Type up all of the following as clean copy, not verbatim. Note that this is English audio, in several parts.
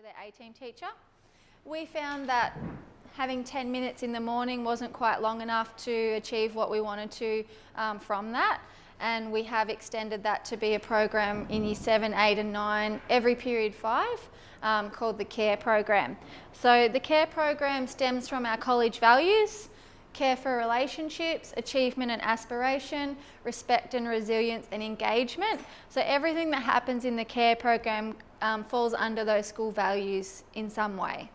to their A-team teacher. We found that having 10 minutes in the morning wasn't quite long enough to achieve what we wanted to from that, and we have extended that to be a program in Year 7, 8 and 9 every period 5 called the CARE program. So the CARE program stems from our college values: care for relationships, achievement and aspiration, respect and resilience and engagement. So everything that happens in the CARE program falls under those school values in some way.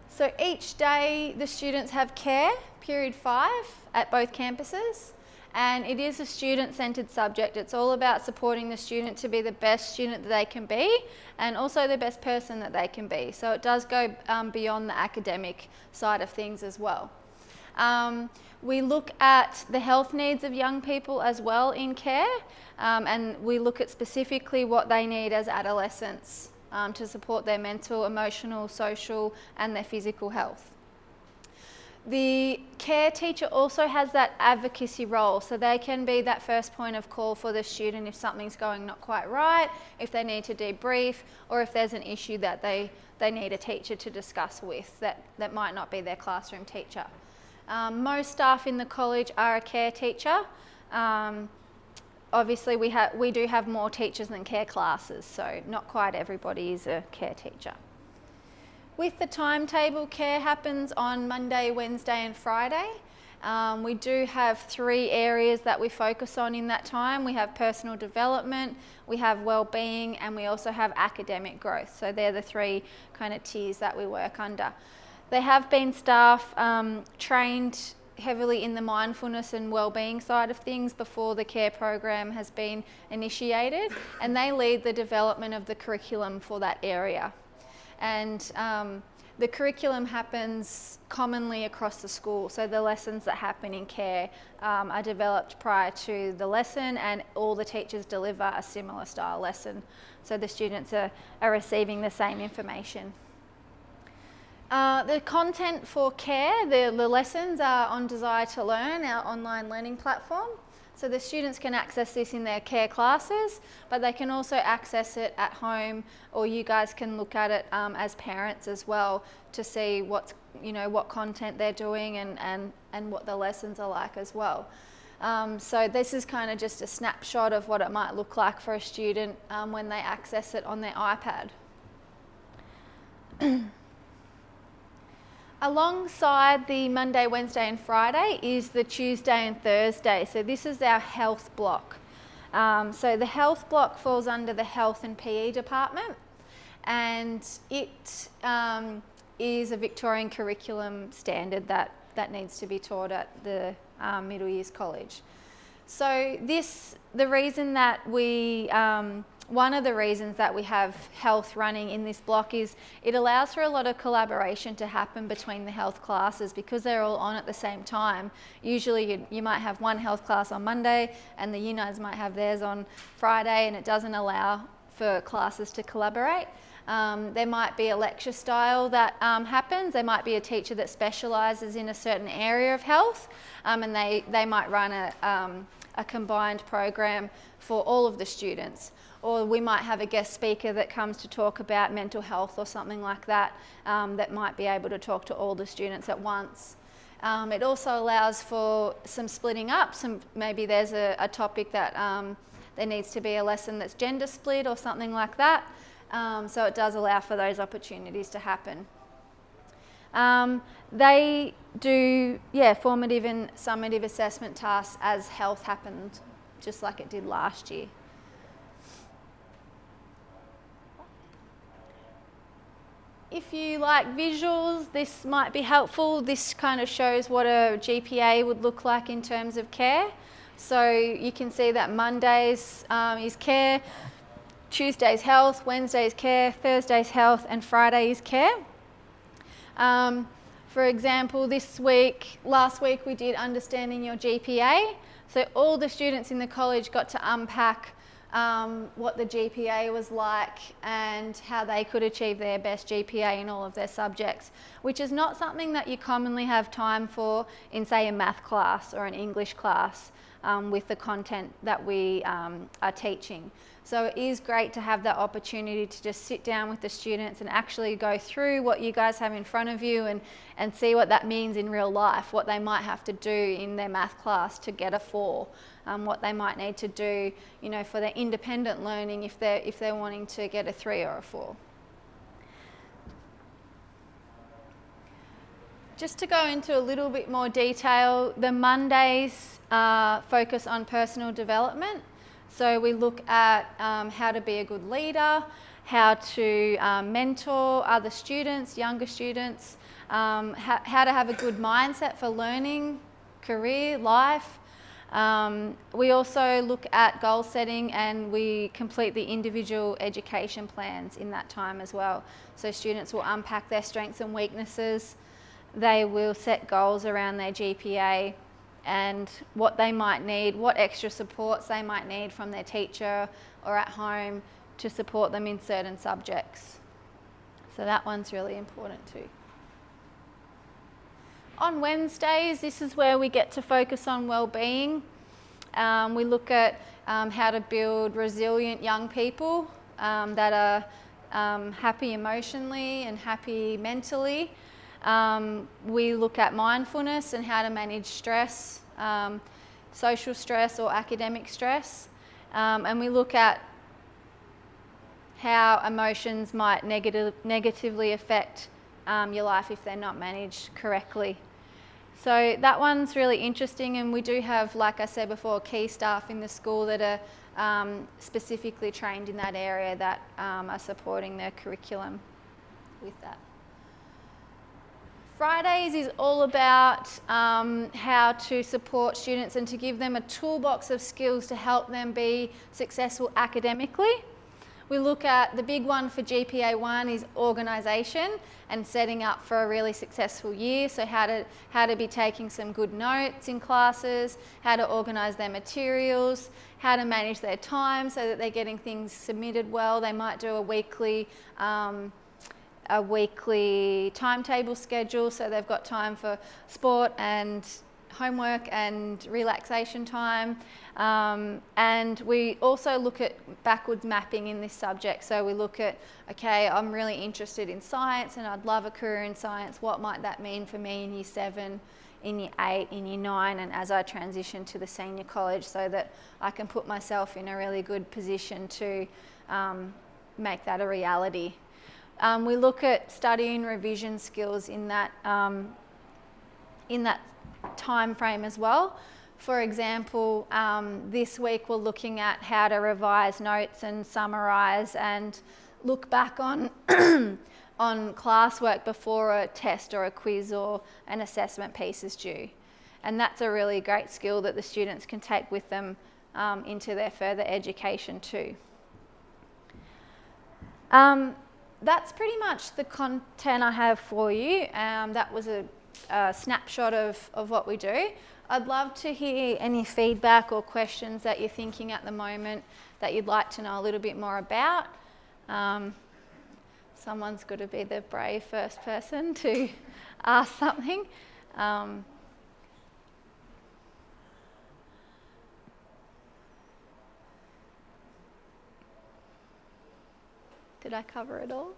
So each day the students have care, period 5, at both campuses, and it is a student-centred subject. It's all about supporting the student to be the best student that they can be and also the best person that they can be. So it does go beyond the academic side of things as well. We look at the health needs of young people as well in care, and we look at specifically what they need as adolescents to support their mental, emotional, social and their physical health. The care teacher also has that advocacy role, so they can be that first point of call for the student if something's going not quite right, if they need to debrief, or if there's an issue that they need a teacher to discuss with that might not be their classroom teacher. Most staff in the college are a care teacher. Obviously we do have more teachers than care classes, so not quite everybody is a care teacher. With the timetable, care happens on Monday, Wednesday and Friday. We do have 3 areas that we focus on in that time. We have personal development, we have wellbeing, and we also have academic growth. So they're the 3 kind of tiers that we work under. There have been staff trained heavily in the mindfulness and wellbeing side of things before the care program has been initiated, and they lead the development of the curriculum for that area. And the curriculum happens commonly across the school, so the lessons that happen in care are developed prior to the lesson, and all the teachers deliver a similar style lesson, so the students are receiving the same information. The content for care, the lessons are on Desire to Learn, our online learning platform. So the students can access this in their care classes, but they can also access it at home, or you guys can look at it as parents as well to see what content they're doing and what the lessons are like as well. So this is kind of just a snapshot of what it might look like for a student when they access it on their iPad. Alongside the Monday, Wednesday and Friday is the Tuesday and Thursday. So this is our health block. So the health block falls under the health and PE department, and it is a Victorian curriculum standard that needs to be taught at the middle years college. So the reason that we one of the reasons that we have health running in this block is it allows for a lot of collaboration to happen between the health classes because they're all on at the same time. Usually you might have one health class on Monday and the UNIs might have theirs on Friday, and it doesn't allow for classes to collaborate. There might be a lecture style that happens. There might be a teacher that specialises in a certain area of health, and they might run a combined program for all of the students. Or we might have a guest speaker that comes to talk about mental health or something like that, that might be able to talk to all the students at once. It also allows for some splitting up. Maybe there's a topic that there needs to be a lesson that's gender split or something like that. So it does allow for those opportunities to happen. They do formative and summative assessment tasks as health happened, just like it did last year. If you like visuals, this might be helpful. This kind of shows what a GPA would look like in terms of care. So you can see that Mondays is care, Tuesday's health, Wednesday's care, Thursday's health, and Friday is care. For example, last week we did understanding your GPA. So all the students in the college got to unpack what the GPA was like and how they could achieve their best GPA in all of their subjects, which is not something that you commonly have time for in, say, a math class or an English class with the content that we are teaching. So it is great to have that opportunity to just sit down with the students and actually go through what you guys have in front of you and see what that means in real life, what they might have to do in their math class to get a 4, what they might need to do, you know, for their independent learning if they're wanting to get a 3 or a 4. Just to go into a little bit more detail, the Mondays focus on personal development. So we look at how to be a good leader, how to mentor other students, younger students, how to have a good mindset for learning, career, life. We also look at goal setting, and we complete the individual education plans in that time as well. So students will unpack their strengths and weaknesses. They will set goals around their GPA and what they might need, what extra supports they might need from their teacher or at home to support them in certain subjects. So that one's really important too. On Wednesdays, this is where we get to focus on wellbeing. We look at how to build resilient young people that are happy emotionally and happy mentally. We look at mindfulness and how to manage stress, social stress or academic stress, and we look at how emotions might negatively affect your life if they're not managed correctly. So that one's really interesting, and we do have, like I said before, key staff in the school that are specifically trained in that area that are supporting their curriculum with that. Fridays is all about how to support students and to give them a toolbox of skills to help them be successful academically. We look at the big one for GPA 1 is organisation and setting up for a really successful year. So how to be taking some good notes in classes, how to organise their materials, how to manage their time so that they're getting things submitted well. They might do a weekly timetable schedule, so they've got time for sport and homework and relaxation time. And we also look at backwards mapping in this subject. So we look at, okay, I'm really interested in science and I'd love a career in science. What might that mean for me in year 7, in year 8, in year 9, and as I transition to the senior college, so that I can put myself in a really good position to make that a reality. We look at study and revision skills in that time frame as well. For example, this week we're looking at how to revise notes and summarise and look back on on classwork before a test or a quiz or an assessment piece is due. And that's a really great skill that the students can take with them into their further education too. That's pretty much the content I have for you. That was a snapshot of what we do. I'd love to hear any feedback or questions that you're thinking at the moment that you'd like to know a little bit more about. Someone's got to be the brave first person to ask something. Did I cover it all?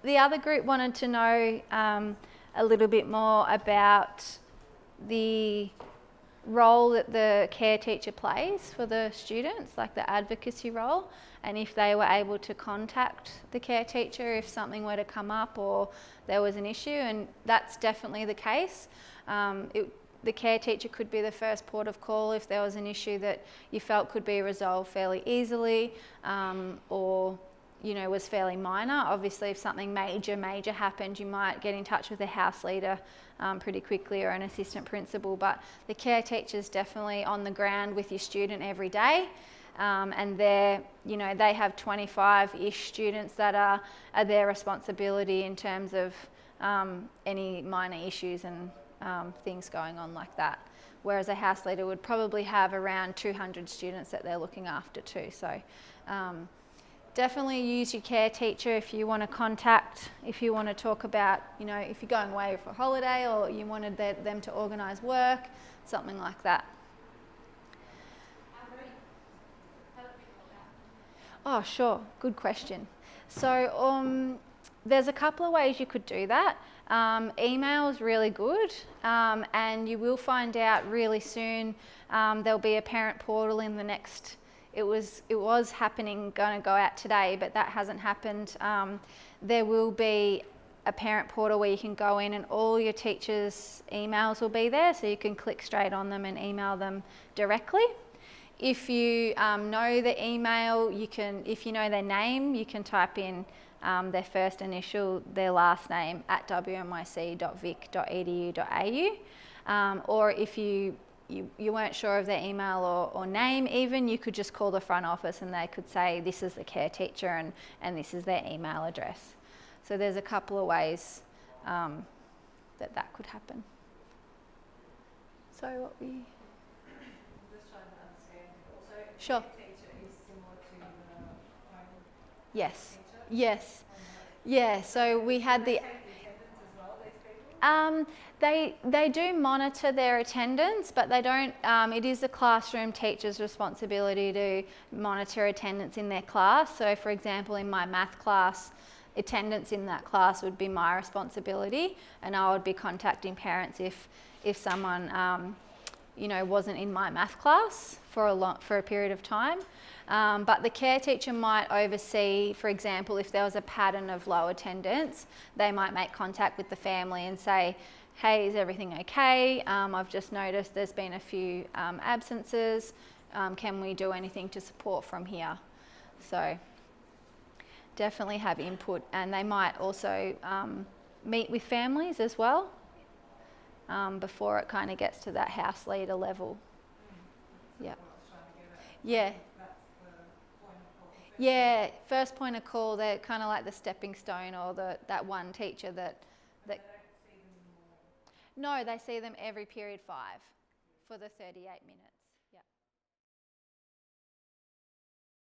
The other group wanted to know a little bit more about the role that the care teacher plays for the students, like the advocacy role, and if they were able to contact the care teacher if something were to come up or there was an issue, and that's definitely the case. The care teacher could be the first port of call if there was an issue that you felt could be resolved fairly easily, or was fairly minor. Obviously, if something major happened, you might get in touch with the house leader pretty quickly or an assistant principal, but the care teacher's definitely on the ground with your student every day, and they have 25-ish students that are their responsibility in terms of any minor issues and things going on like that. Whereas a house leader would probably have around 200 students that they're looking after too. So definitely use your care teacher if you want to contact, if you want to talk about, if you're going away for a holiday or you wanted them to organise work, something like that. Have Oh, sure. Good question. So there's a couple of ways you could do that. Email is really good, and you will find out really soon. There'll be a parent portal in the next. It was happening, going to go out today, but that hasn't happened. There will be a parent portal where you can go in and all your teachers' emails will be there, so you can click straight on them and email them directly. If you know the email, if you know their name, you can type in their first initial, their last name at wmyc.vic.edu.au. Or if you weren't sure of their email or name even, you could just call the front office and they could say this is the care teacher and this is their email address. So there's a couple of ways that could happen. So what we... Sure. Yes. Yes. Yeah. So we had the. They do monitor their attendance, but they don't. It is the classroom teacher's responsibility to monitor attendance in their class. So, for example, in my math class, attendance in that class would be my responsibility, and I would be contacting parents if someone wasn't in my math class for a period of time. But the care teacher might oversee, for example, if there was a pattern of low attendance, they might make contact with the family and say, hey, is everything okay? I've just noticed there's been a few absences. Can we do anything to support from here? So definitely have input, and they might also meet with families as well. Before it kind of gets to that house leader level. Yeah. Yeah. Yeah, first point of call, they're kind of like the stepping stone or that one teacher that... No, they see them every period 5 for the 38 minutes. Yeah.